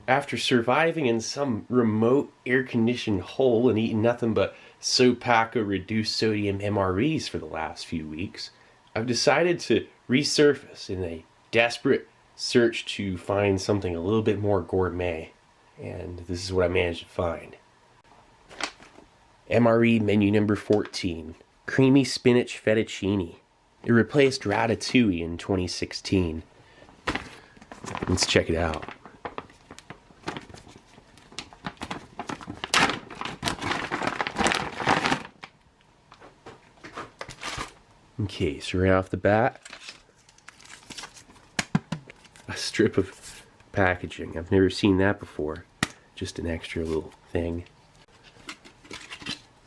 After surviving in some remote air-conditioned hole and eating nothing but Sopaco reduced sodium MREs for the last few weeks, I've decided to resurface in a desperate search to find something a little bit more gourmet. And this is what I managed to find. MRE menu number 14, Creamy Spinach Fettuccine. It replaced Ratatouille in 2016. Let's check it out. Okay, so right off the bat, a strip of packaging. I've never seen that before. Just an extra little thing.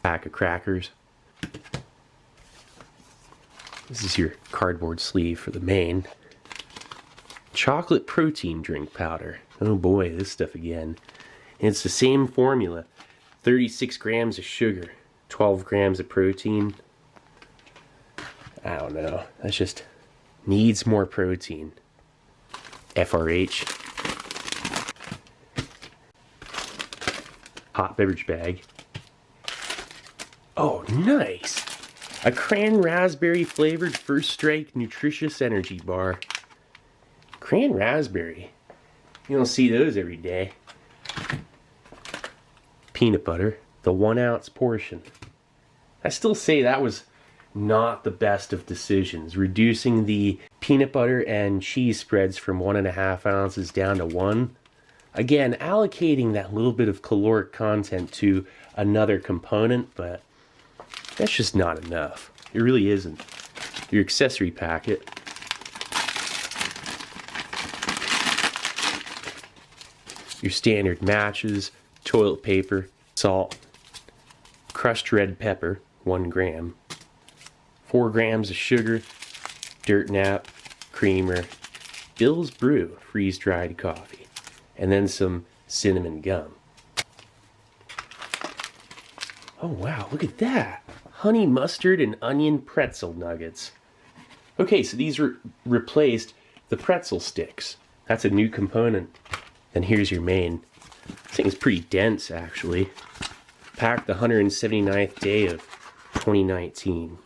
Pack of crackers. This is your cardboard sleeve for the main. Chocolate protein drink powder. Oh boy, this stuff again. And it's the same formula. 36 grams of sugar, 12 grams of protein. I don't know. That just needs more protein. FRH. Hot beverage bag. Oh, nice! A cran raspberry flavored First Strike nutritious energy bar. Cran raspberry. You don't see those every day. Peanut butter. The 1 ounce portion. I still say that was not the best of decisions. Reducing the peanut butter and cheese spreads from 1.5 ounces down to 1. Again, allocating that little bit of caloric content to another component, but that's just not enough. It really isn't. Your accessory packet. Your standard matches, toilet paper, salt, crushed red pepper, 1 gram, 4 grams of sugar, dirt nap, creamer, Bill's Brew freeze-dried coffee, and then some cinnamon gum. Oh wow, look at that! Honey mustard and onion pretzel nuggets. Okay, so these replaced the pretzel sticks. That's a new component. Then here's your main. This thing is pretty dense, actually. Packed the 179th day of 2019.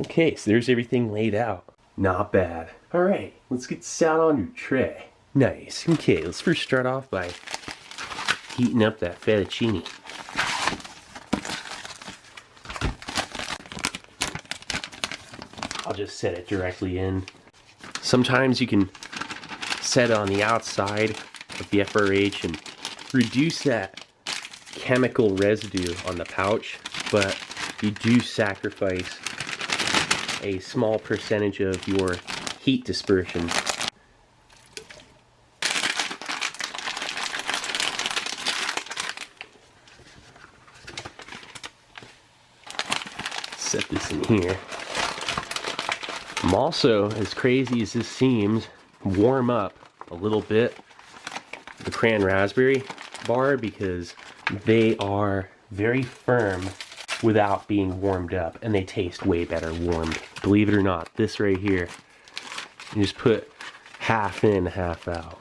Okay, so there's everything laid out. Not bad. Alright, let's get this out on your tray. Nice. Okay, let's first start off by heating up that fettuccine. I'll just set it directly in. Sometimes you can set it on the outside of the FRH and reduce that chemical residue on the pouch, but you do sacrifice a small percentage of your heat dispersion. Set this in here. I'm also, as crazy as this seems, warm up a little bit the cran raspberry bar because they are very firm without being warmed up, and they taste way better warmed. Believe it or not, this right here, you just put half in, half out.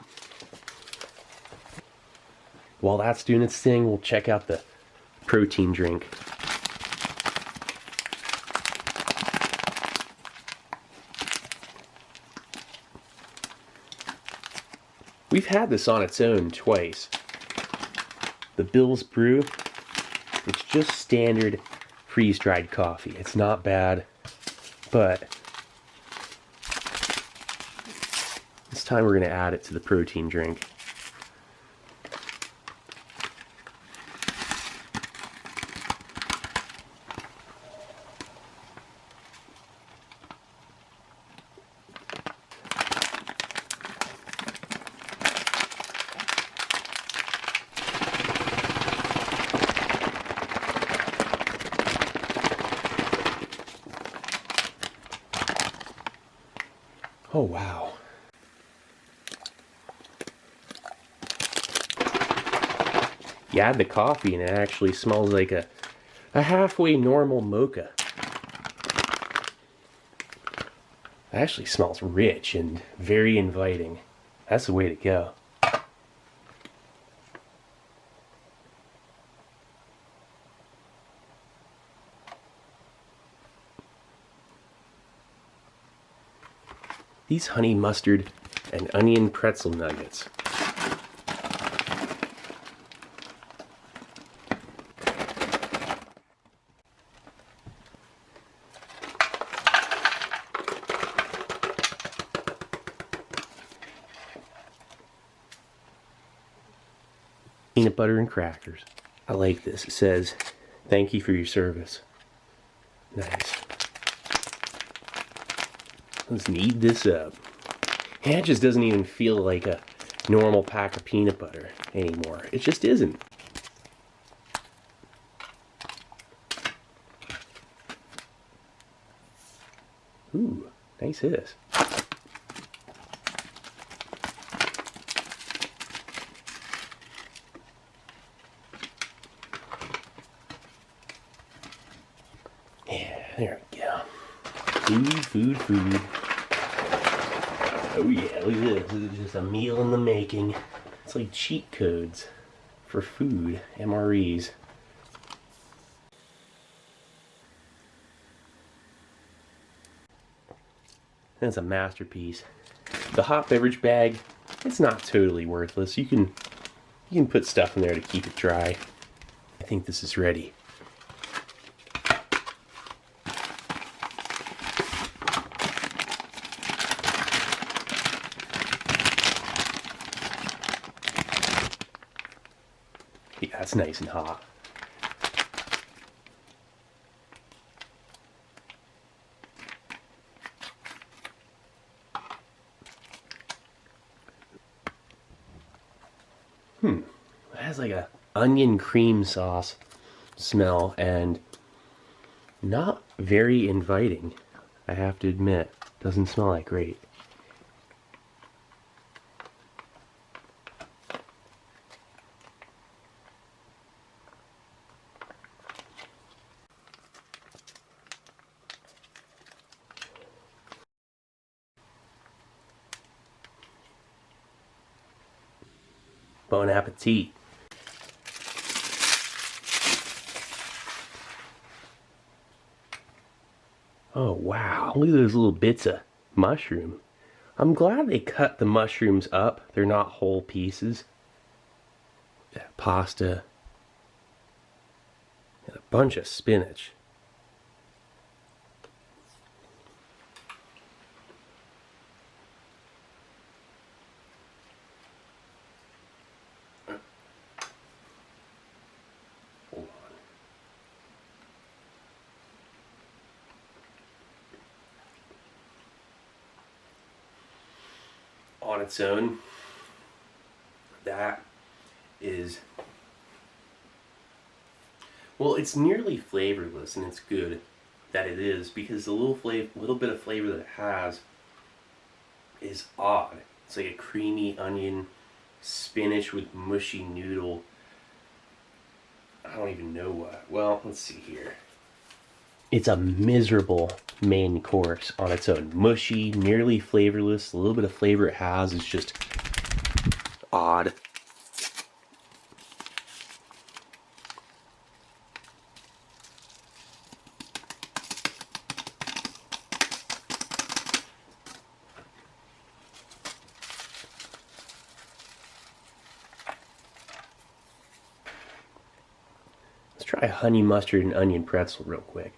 While that's doing its thing, we'll check out the protein drink. We've had this on its own twice. The Bill's Brew, it's just standard freeze-dried coffee. It's not bad, but this time we're going to add it to the protein drink. Oh wow. You add the coffee and it actually smells like a halfway normal mocha. It actually smells rich and very inviting. That's the way to go. These honey mustard and onion pretzel nuggets. Peanut butter and crackers. I like this. It says, "Thank you for your service." Nice. Let's knead this up. And it just doesn't even feel like a normal pack of peanut butter anymore. It just isn't. Ooh, nice hiss. Yeah, there we go. Food. Oh yeah, look at this. This is just a meal in the making. It's like cheat codes for food, MREs. That's a masterpiece. The hot beverage bag, it's not totally worthless. You can put stuff in there to keep it dry. I think this is ready. Yeah, it's nice and hot. It has like a onion cream sauce smell and not very inviting, I have to admit. Doesn't smell that great. Bon appetit. Oh wow, look at those little bits of mushroom. I'm glad they cut the mushrooms up. They're not whole pieces. That pasta. And a bunch of spinach. Hold on its own, that is, well, it's nearly flavorless, and it's good that it is, because the little bit of flavor that it has is odd. It's like a creamy onion spinach with mushy noodle. I don't even know what. Well, let's see here. It's a miserable main course on its own. Mushy, nearly flavorless. The little bit of flavor it has is just odd. Let's try a honey mustard and onion pretzel real quick.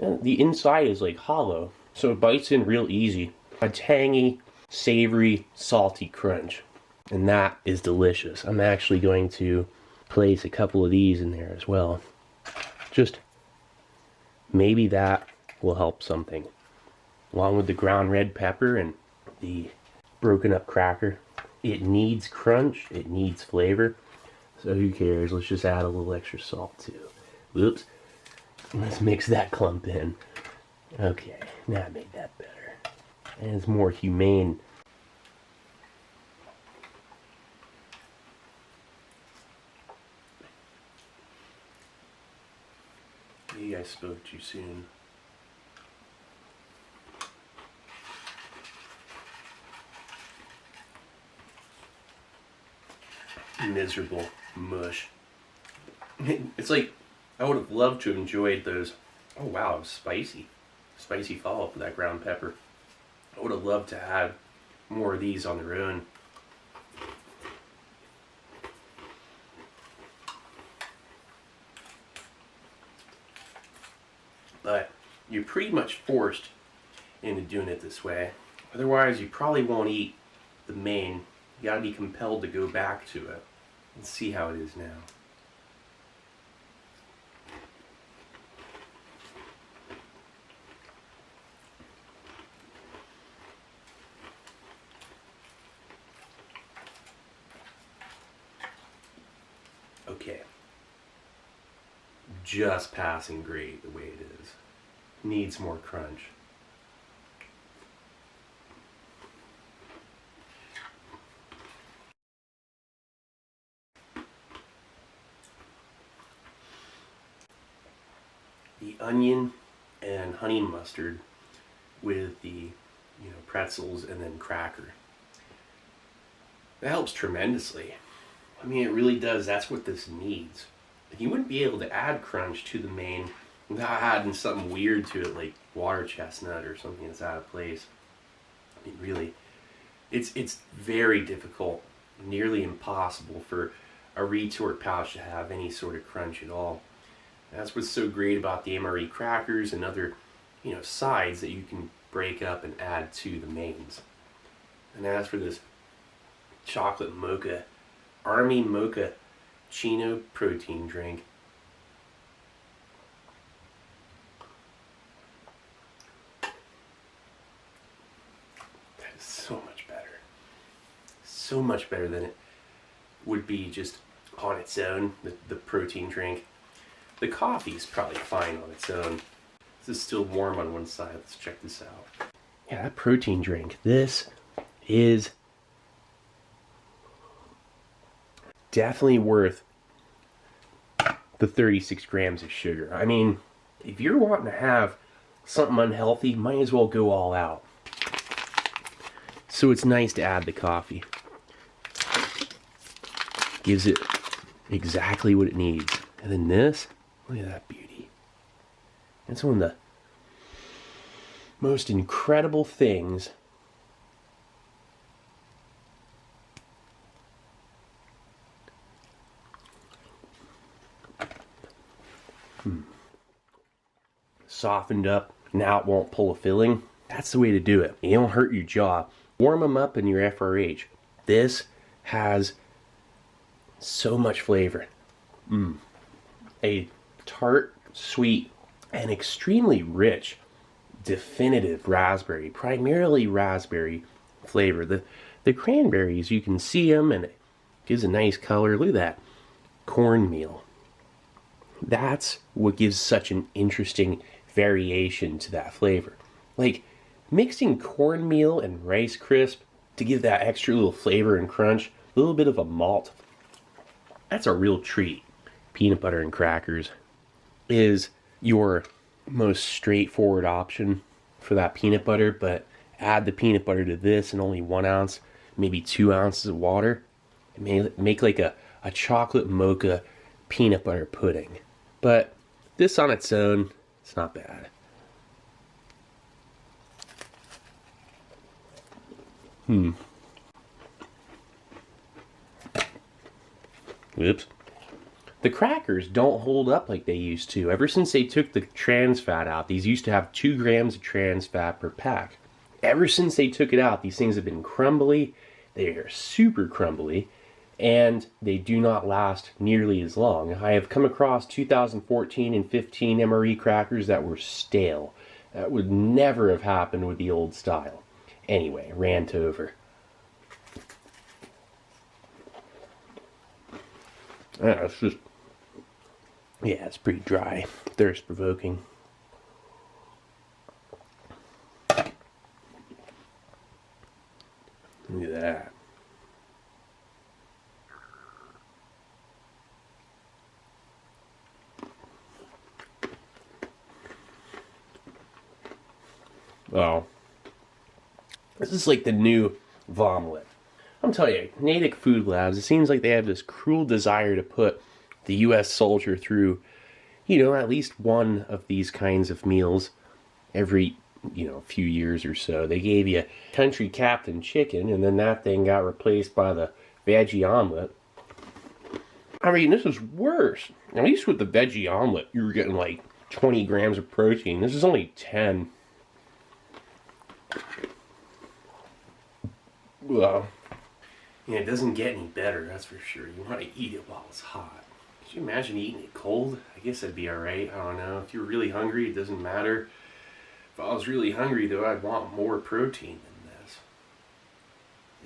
And the inside is like hollow, so it bites in real easy. A tangy, savory, salty crunch. And that is delicious. I'm actually going to place a couple of these in there as well. Just maybe that will help something. Along with the ground red pepper and the broken up cracker. It needs crunch, it needs flavor. So who cares? Let's just add a little extra salt too. Whoops. Let's mix that clump in. Okay, now I made that better. And it's more humane. Maybe I spoke too soon. miserable mush. It's like, I would have loved to have enjoyed those. Oh wow, it was spicy. Spicy follow-up with that ground pepper. I would have loved to have more of these on their own. But you're pretty much forced into doing it this way. Otherwise, you probably won't eat the main. You gotta be compelled to go back to it and see how it is now. Okay. Just passing great the way it is. Needs more crunch. The onion and honey mustard with the pretzels and then cracker. That helps tremendously. I mean, it really does. That's what this needs. You wouldn't be able to add crunch to the main without adding something weird to it, like water chestnut or something that's out of place. I mean, really, it's very difficult, nearly impossible for a retort pouch to have any sort of crunch at all. That's what's so great about the MRE crackers and other, sides that you can break up and add to the mains. And as for this chocolate mocha, Army Mocha Chino protein drink. That is so much better. So much better than it would be just on its own, the protein drink. The coffee is probably fine on its own. This is still warm on one side. Let's check this out. Yeah, that protein drink. This is definitely worth the 36 grams of sugar. I mean, if you're wanting to have something unhealthy, might as well go all out. So it's nice to add the coffee. Gives it exactly what it needs. And then this, look at that beauty. That's one of the most incredible things softened up. Now it won't pull a filling. That's the way to do it. You don't hurt your jaw. Warm them up in your FRH. This has so much flavor. A tart, sweet, and extremely rich, definitive raspberry, primarily raspberry flavor. The cranberries, you can see them and it gives a nice color. Look at that. Cornmeal. That's what gives such an interesting variation to that flavor. Like mixing cornmeal and Rice Crisp to give that extra little flavor and crunch, a little bit of a malt. That's a real treat. Peanut butter and crackers is your most straightforward option for that peanut butter, but add the peanut butter to this in only 1 ounce, maybe 2 ounces of water, and make like a chocolate mocha peanut butter pudding. But this on its own, it's not bad. Oops. The crackers don't hold up like they used to. Ever since they took the trans fat out, these used to have 2 grams of trans fat per pack. Ever since they took it out, these things have been crumbly. They are super crumbly, and they do not last nearly as long. I have come across 2014 and 15 MRE crackers that were stale. That would never have happened with the old style. Anyway, rant over. It's just, yeah, it's pretty dry, thirst provoking. Look at that. Oh, this is like the new Vomlet. I'm telling you, Natick Food Labs, it seems like they have this cruel desire to put the U.S. soldier through, at least one of these kinds of meals every, few years or so. They gave you Country Captain chicken, and then that thing got replaced by the veggie omelet. I mean, this is worse. At least with the veggie omelet, you were getting like 20 grams of protein. This is only 10. Well, it doesn't get any better, that's for sure. You want to eat it while it's hot. Could you imagine eating it cold? I guess that'd be alright. I don't know. If you're really hungry, it doesn't matter. If I was really hungry, though, I'd want more protein than this.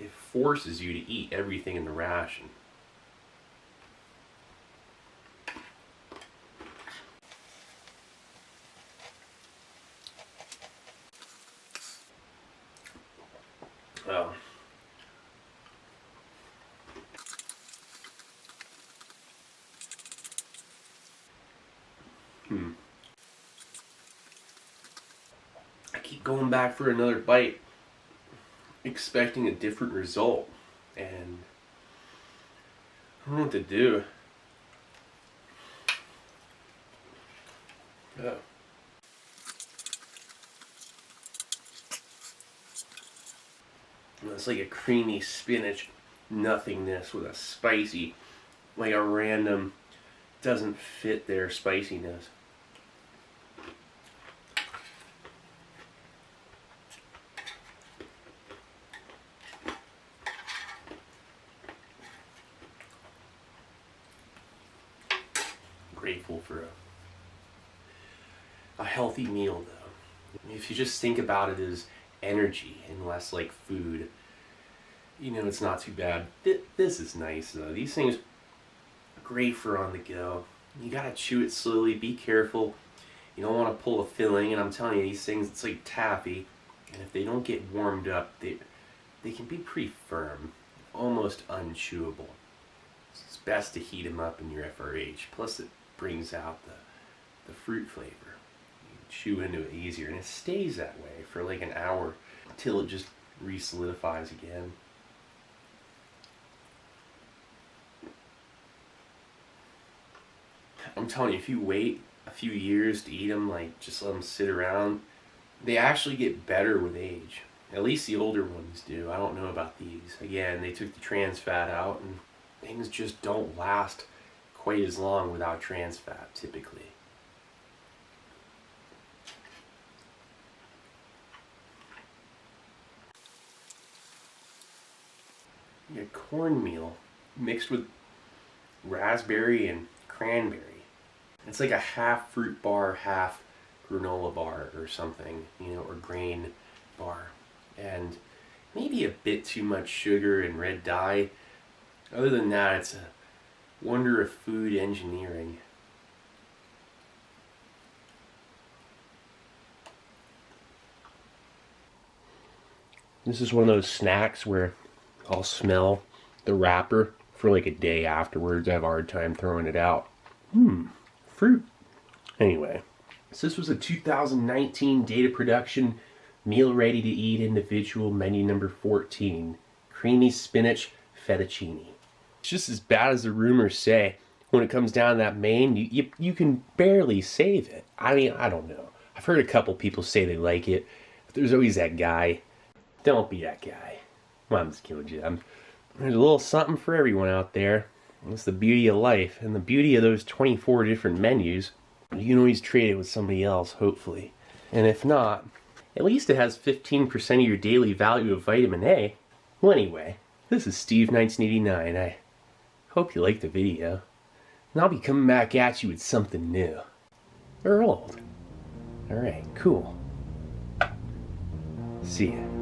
It forces you to eat everything in the ration. Well, I keep going back for another bite, expecting a different result, and I don't know what to do. Oh. It's like a creamy spinach nothingness with a spicy, like a random, doesn't fit their spiciness. Grateful for a healthy meal, though. If you just think about it as energy and less like food, it's not too bad. This is nice, though. These things are great for on the go. You gotta chew it slowly, be careful. You don't want to pull a filling, and I'm telling you, these things, it's like taffy, and if they don't get warmed up, they can be pretty firm, almost unchewable. It's best to heat them up in your FRH. Plus, it brings out the fruit flavor. You chew into it easier, and it stays that way for like an hour until it just re-solidifies again. I'm telling you, if you wait a few years to eat them, like just let them sit around, they actually get better with age. At least the older ones do. I don't know about these. Again, they took the trans fat out, and things just don't last quite as long without trans fat, typically. You get cornmeal mixed with raspberry and cranberry. It's like a half fruit bar, half granola bar or something, or grain bar. And maybe a bit too much sugar and red dye. Other than that, it's a wonder of food engineering. This is one of those snacks where I'll smell the wrapper for like a day afterwards. I have a hard time throwing it out. Fruit. Anyway, so this was a 2019 data production meal ready to eat individual menu number 14. Creamy spinach fettuccine. It's just as bad as the rumors say. When it comes down to that main, you can barely save it. I mean, I don't know. I've heard a couple people say they like it, but there's always that guy. Don't be that guy. Well, I'm just kidding you. There's a little something for everyone out there. That's the beauty of life, and the beauty of those 24 different menus. You can always trade it with somebody else, hopefully. And if not, at least it has 15% of your daily value of vitamin A. Well, anyway, this is Steve1989. I hope you liked the video. And I'll be coming back at you with something new. Or old. Alright, cool. See ya.